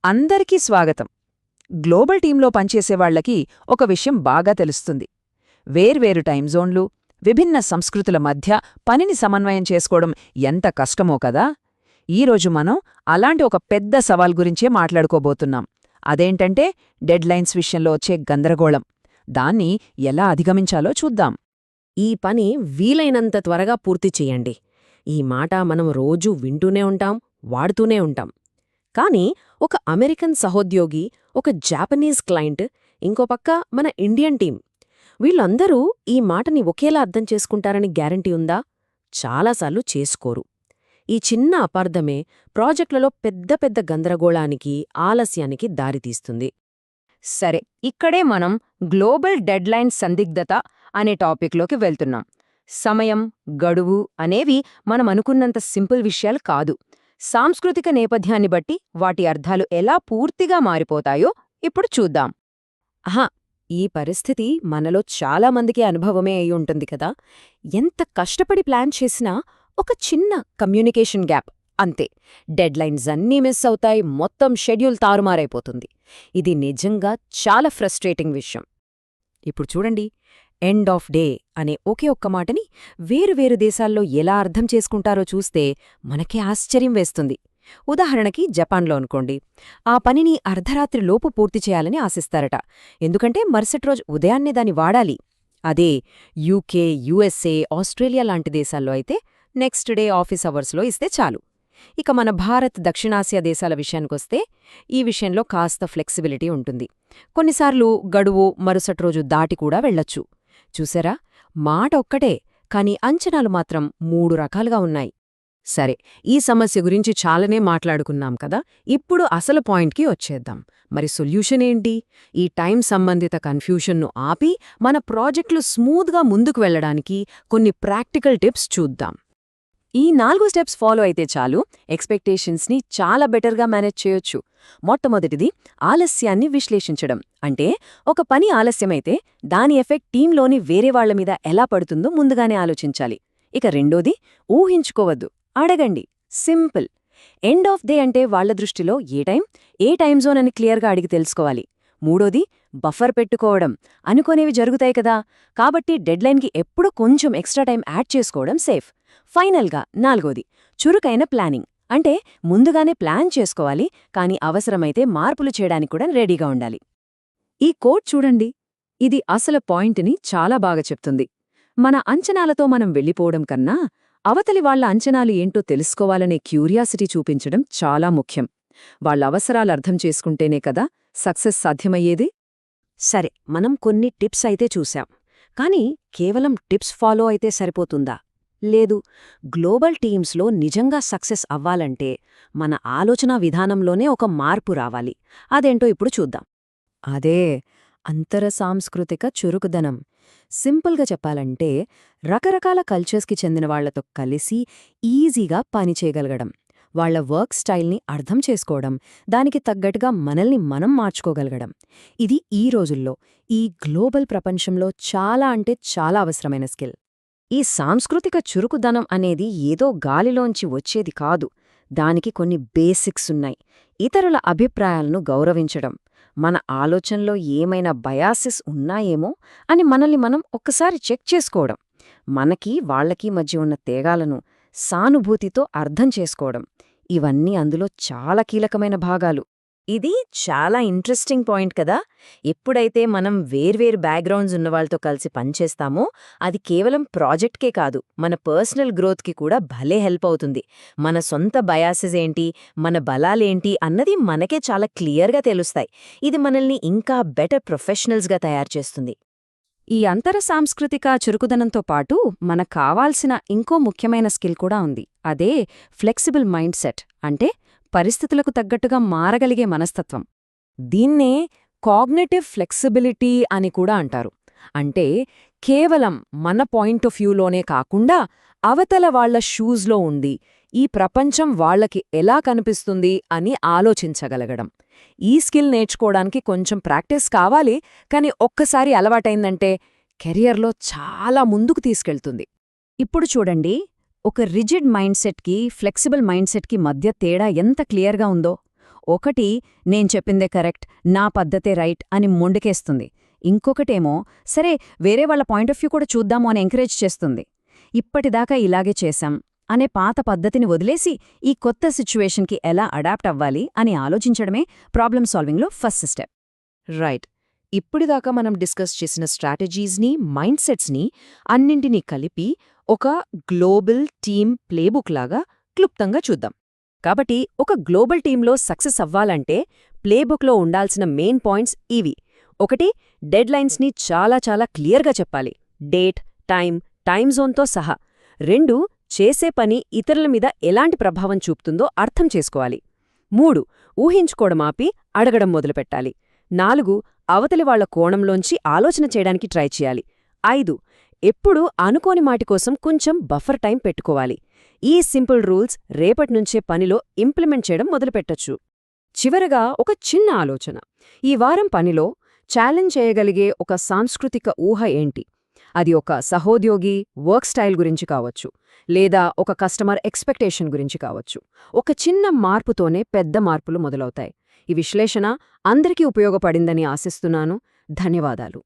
అందరికీ స్వాగతం. గ్లోబల్ టీంలో పనిచేసేవాళ్లకి ఒక విషయం బాగా తెలుస్తుంది. వేర్వేరు టైం జోన్లు, విభిన్న సంస్కృతుల మధ్య పనిని సమన్వయం చేసుకోవడం ఎంత కష్టమో కదా. ఈరోజు మనం అలాంటి ఒక పెద్ద సవాల్ గురించే మాట్లాడుకోబోతున్నాం. అదేంటంటే డెడ్లైన్స్ విషయంలో వచ్చే గందరగోళం. దాన్ని ఎలా అధిగమించాలో చూద్దాం. ఈ పని వీలైనంత త్వరగా పూర్తి చెయ్యండి. ఈ మాట మనం రోజూ వింటూనే ఉంటాం, వాడుతూనే ఉంటాం. కానీ ఒక అమెరికన్ సహోద్యోగి, ఒక జాపనీస్ క్లయింట్, ఇంకో పక్క మన ఇండియన్ టీం, వీళ్ళందరూ ఈ మాటని ఒకేలా అర్థం చేసుకుంటారని గ్యారంటీ ఉందా? చాలాసార్లు చేసుకోరు. ఈ చిన్న అపార్థమే ప్రాజెక్టులలో పెద్ద పెద్ద గందరగోళానికి, ఆలస్యానికి దారితీస్తుంది. సరే, ఇక్కడే మనం గ్లోబల్ డెడ్లైన్ సందిగ్ధత అనే టాపిక్లోకి వెళ్తున్నాం. సమయం, గడువు అనేవి మనం అనుకున్నంత సింపుల్ విషయాలు కాదు. సాంస్కృతిక నేపథ్యాన్ని బట్టి వాటి అర్థాలు ఎలా పూర్తిగా మారిపోతాయో ఇప్పుడు చూద్దాం. ఈ పరిస్థితి మనలో చాలామందికి అనుభవమే అయి ఉంటుంది కదా. ఎంత కష్టపడి ప్లాన్ చేసినా ఒక చిన్న కమ్యూనికేషన్ గ్యాప్ అంతే, డెడ్లైన్స్ అన్నీ మిస్ అవుతాయి, మొత్తం షెడ్యూల్ తారుమారైపోతుంది. ఇది నిజంగా చాలా ఫ్రస్ట్రేటింగ్ విషయం. ఇప్పుడు చూడండి, ఎండ్ ఆఫ్ డే అనే ఒకే ఒక్క మాటని వేరువేరు దేశాల్లో ఎలా అర్థం చేసుకుంటారో చూస్తే మనకే ఆశ్చర్యం వేస్తుంది. ఉదాహరణకి జపాన్లో అనుకోండి, ఆ పనిని అర్ధరాత్రిలోపు పూర్తి చేయాలని ఆశిస్తారట, ఎందుకంటే మరుసటి రోజు ఉదయాన్నే దాన్ని వాడాలి. అదే యూకే, యుఎస్ఏ, ఆస్ట్రేలియా లాంటి దేశాల్లో అయితే నెక్స్ట్ డే ఆఫీస్ అవర్స్లో ఇస్తే చాలు. ఇక మన భారత్, దక్షిణాసియా దేశాల విషయానికొస్తే ఈ విషయంలో కాస్త ఫ్లెక్సిబిలిటీ ఉంటుంది. కొన్నిసార్లు గడువు మరుసటి రోజు దాటి కూడా వెళ్లొచ్చు. చూసారా, మాట ఒక్కటే, కాని అంచనాలు మాత్రం 3 రకాలుగా ఉన్నాయి. సరే, ఈ సమస్య గురించి చాలానే మాట్లాడుకున్నాం కదా. ఇప్పుడు అసలు పాయింట్కి వచ్చేద్దాం. మరి సొల్యూషన్ ఏంటి? ఈ టైం సంబంధిత కన్ఫ్యూషన్ను ఆపి మన ప్రాజెక్టులు స్మూత్గా ముందుకు వెళ్లడానికి కొన్ని ప్రాక్టికల్ టిప్స్ చూద్దాం. ఈ 4 స్టెప్స్ ఫాలో అయితే చాలు, ఎక్స్పెక్టేషన్స్ని చాలా బెటర్గా మేనేజ్ చేయొచ్చు. మొట్టమొదటిది, ఆలస్యాన్ని విశ్లేషించడం. అంటే ఒక పని ఆలస్యమైతే దాని ఎఫెక్ట్ టీంలోని వేరే వాళ్ల మీద ఎలా పడుతుందో ముందుగానే ఆలోచించాలి. ఇక రెండోది, ఊహించుకోవద్దు, అడగండి. సింపుల్. ఎండ్ ఆఫ్ డే అంటే వాళ్ల దృష్టిలో ఏ టైం జోన్ అని క్లియర్గా అడిగి తెలుసుకోవాలి. మూడోది, బఫర్ పెట్టుకోవడం. అనుకోనేవి జరుగుతాయి కదా, కాబట్టి డెడ్లైన్కి ఎప్పుడూ కొంచెం ఎక్స్ట్రా టైం యాడ్ చేసుకోవడం సేఫ్. ఫైనల్గా నాలుగోది, చురుకైన ప్లానింగ్. అంటే ముందుగానే ప్లాన్ చేసుకోవాలి, కానీ అవసరమైతే మార్పులు చేయడానికి కూడా రెడీగా ఉండాలి. ఈ కోడ్ చూడండి, ఇది అసలు పాయింట్ని చాలా బాగా చెప్తుంది. మన అంచనాలతో మనం వెళ్ళిపోవడం కన్నా అవతలి వాళ్ల అంచనాలు ఏంటో తెలుసుకోవాలనే క్యూరియాసిటీ చూపించడం చాలా ముఖ్యం. వాళ్ల అవసరాలు అర్థం చేసుకుంటేనే కదా సక్సెస్ సాధ్యమయ్యేది. సరే, మనం కొన్ని టిప్స్ అయితే చూశాం, కానీ కేవలం టిప్స్ ఫాలో అయితే సరిపోతుందా? లేదు. గ్లోబల్ టీమ్స్లో నిజంగా సక్సెస్ అవ్వాలంటే మన ఆలోచనా విధానంలోనే ఒక మార్పు రావాలి. అదేంటో ఇప్పుడు చూద్దాం. అదే అంతరసాంస్కృతిక చురుకుదనం. సింపుల్గా చెప్పాలంటే రకరకాల కల్చర్స్కి చెందిన వాళ్లతో కలిసి ఈజీగా పనిచేయగలగడం, వాళ్ల వర్క్ స్టైల్ని అర్థం చేసుకోవడం, దానికి తగ్గట్టుగా మనల్ని మనం మార్చుకోగలగడం. ఇది ఈ రోజుల్లో, ఈ గ్లోబల్ ప్రపంచంలో చాలా అంటే చాలా అవసరమైన స్కిల్. ఈ సాంస్కృతిక చురుకుదనం అనేది ఏదో గాలిలోంచి వచ్చేది కాదు. దానికి కొన్ని బేసిక్స్ ఉన్నాయి. ఇతరుల అభిప్రాయాలను గౌరవించడం, మన ఆలోచనలో ఏమైనా బయాసిస్ ఉన్నాయేమో అని మనల్ని మనం ఒక్కసారి చెక్ చేసుకోవడం, మనకి వాళ్లకి మధ్య ఉన్న తేగాలను సానుభూతితో అర్థం చేసుకోవడం, ఇవన్నీ అందులో చాలా కీలకమైన భాగాలు. ఇది చాలా ఇంట్రెస్టింగ్ పాయింట్ కదా. ఎప్పుడైతే మనం వేర్వేరు బ్యాక్గ్రౌండ్స్ ఉన్నవాళ్లతో కలిసి పనిచేస్తామో అది కేవలం ప్రాజెక్ట్కే కాదు, మన పర్సనల్ గ్రోత్కి కూడా భలే హెల్ప్ అవుతుంది. మన సొంత బయాసెస్ ఏంటి, మన బలాలేంటి అన్నది మనకే చాలా క్లియర్గా తెలుస్తాయి. ఇది మనల్ని ఇంకా బెటర్ ప్రొఫెషనల్స్గా తయారు చేస్తుంది. ఈ అంతర సాంస్కృతిక చురుకుదనంతో పాటు మనకు కావాల్సిన ఇంకో ముఖ్యమైన స్కిల్ కూడా ఉంది. అదే ఫ్లెక్సిబుల్ మైండ్ సెట్, అంటే పరిస్థితులకు తగ్గట్టుగా మారగలిగే మనస్తత్వం. దీన్నే కాగ్నిటివ్ ఫ్లెక్సిబిలిటీ అని కూడా అంటారు. అంటే కేవలం మన పాయింట్ ఆఫ్ వ్యూలోనే కాకుండా అవతల వాళ్ల షూస్లో ఉండి ఈ ప్రపంచం వాళ్లకి ఎలా కనిపిస్తుంది అని ఆలోచించగలగడం. ఈ స్కిల్ నేర్చుకోవడానికి కొంచెం ప్రాక్టీస్ కావాలి, కానీ ఒక్కసారి అలవాటైందంటే కెరియర్లో చాలా ముందుకు తీసుకెళ్తుంది. ఇప్పుడు చూడండి, ఒక రిజిడ్ మైండ్ సెట్కి, ఫ్లెక్సిబుల్ మైండ్ సెట్కి మధ్య తేడా ఎంత క్లియర్గా ఉందో. ఒకటి నేను చెప్పిందే కరెక్ట్, నా పద్ధతే రైట్ అని మొండికేస్తుంది. ఇంకొకటేమో సరే వేరే వాళ్ళ పాయింట్ ఆఫ్ వ్యూ కూడా చూద్దాము అని ఎంకరేజ్ చేస్తుంది. ఇప్పటిదాకా ఇలాగే చేశాం అనే పాత పద్ధతిని వదిలేసి ఈ కొత్త సిచ్యువేషన్కి ఎలా అడాప్ట్ అవ్వాలి అని ఆలోచించడమే ప్రాబ్లమ్ సాల్వింగ్లో ఫస్ట్ స్టెప్. రైట్. ఇప్పటిదాకా మనం డిస్కస్ చేసిన స్ట్రాటజీస్ని, మైండ్ సెట్స్ని అన్నింటినీ కలిపి ఒక గ్లోబల్ టీమ్ ప్లేబుక్ లాగా క్లుప్తంగా చూద్దాం. కాబట్టి ఒక గ్లోబల్ టీంలో సక్సెస్ అవ్వాలంటే ప్లేబుక్లో ఉండాల్సిన మెయిన్ పాయింట్స్ ఇవి. ఒకటి, డెడ్ లైన్స్ని చాలా చాలా క్లియర్గా చెప్పాలి, డేట్, టైమ్ జోన్తో సహా. 2, చేసే పని ఇతరుల మీద ఎలాంటి ప్రభావం చూపుతుందో అర్థం చేసుకోవాలి. 3, ఊహించుకోవడం ఆపి అడగడం మొదలుపెట్టాలి. 4, అవతలి వాళ్ల కోణంలోంచి ఆలోచన చేయడానికి ట్రై చేయాలి. 5, ఎప్పుడూ అనుకోని మాటి కోసం కొంచెం బఫర్ టైం పెట్టుకోవాలి. ఈ సింపుల్ రూల్స్ రేపట్నుంచే పనిలో ఇంప్లిమెంట్ చేయడం మొదలుపెట్టొచ్చు. చివరగా ఒక చిన్న ఆలోచన. ఈ వారం పనిలో ఛాలెంజ్ చేయగలిగే ఒక సాంస్కృతిక ఊహ ఏంటి? అది ఒక సహోద్యోగి వర్క్ స్టైల్ గురించి కావచ్చు, లేదా ఒక కస్టమర్ ఎక్స్పెక్టేషన్ గురించి కావచ్చు. ఒక చిన్న మార్పుతోనే పెద్ద మార్పులు మొదలవుతాయి. ఈ విశ్లేషణ అందరికీ ఉపయోగపడిందని ఆశిస్తున్నాను. ధన్యవాదాలు.